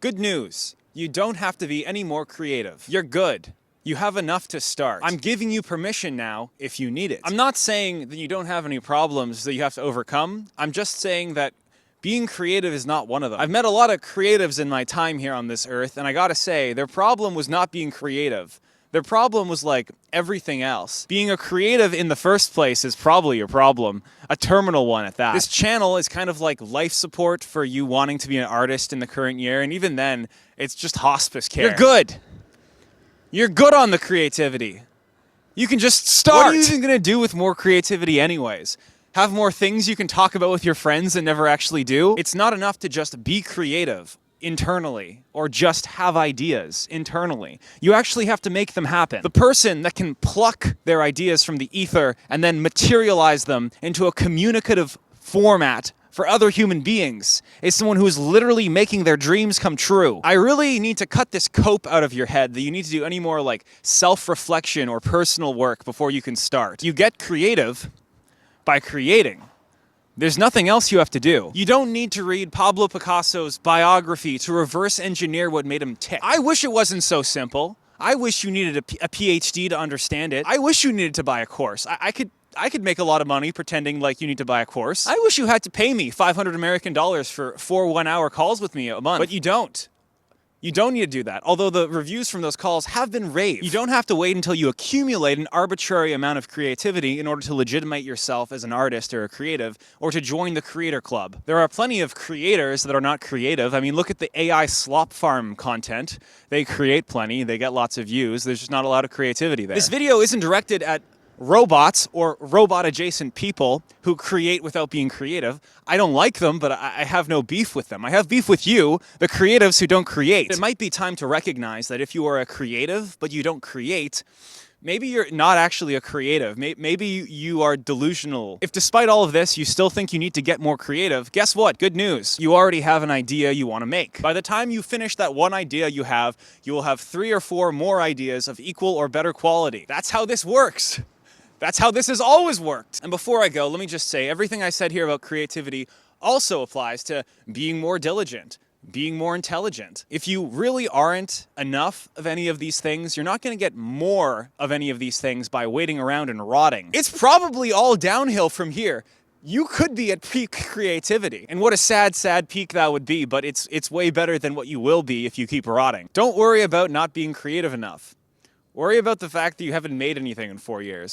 Good news. You don't have to be any more creative. You're good. You have enough to start. I'm giving you permission now if you need it. I'm not saying that you don't have any problems that you have to overcome. I'm just saying that being creative is not one of them. I've met a lot of creatives in my time here on this earth, and I gotta say, their problem was not being creative. Their problem was like everything else. Being a creative in the first place is probably your problem. A terminal one at that. This channel is kind of like life support for you wanting to be an artist in the current year, and even then, it's just hospice care. You're good. You're good on the creativity. You can just start. What are you even gonna do with more creativity anyways? Have more things you can talk about with your friends and never actually do? It's not enough to just be creative internally or just have ideas internally. You actually have to make them happen. The person that can pluck their ideas from the ether and then materialize them into a communicative format for other human beings is someone who is literally making their dreams come true. I really need to cut this cope out of your head that you need to do any more like self-reflection or personal work before you can start. You get creative by creating. There's nothing else you have to do. You don't need to read Pablo Picasso's biography to reverse engineer what made him tick. I wish it wasn't so simple. I wish you needed a PhD to understand it. I wish you needed to buy a course. I could make a lot of money pretending like you need to buy a course. I wish you had to pay me 500 American dollars for 4 one-hour calls with me a month, but you don't. You don't need to do that, although the reviews from those calls have been rave. You don't have to wait until you accumulate an arbitrary amount of creativity in order to legitimate yourself as an artist or a creative, or to join the creator club. There are plenty of creators that are not creative. I mean, look at the AI slop farm content. They create plenty, they get lots of views, there's just not a lot of creativity there. This video isn't directed at robots or robot-adjacent people who create without being creative. I don't like them, but I have no beef with them. I have beef with you, the creatives who don't create. It might be time to recognize that if you are a creative, but you don't create, maybe you're not actually a creative. Maybe you are delusional. If despite all of this, you still think you need to get more creative, guess what? Good news. You already have an idea you want to make. By the time you finish that one idea you will have 3 or 4 more ideas of equal or better quality. That's how this works. That's how this has always worked. And before I go, let me just say, everything I said here about creativity also applies to being more diligent, being more intelligent. If you really aren't enough of any of these things, you're not going to get more of any of these things by waiting around and rotting. It's probably all downhill from here. You could be at peak creativity. And what a sad, sad peak that would be, but it's way better than what you will be if you keep rotting. Don't worry about not being creative enough. Worry about the fact that you haven't made anything in 4 years.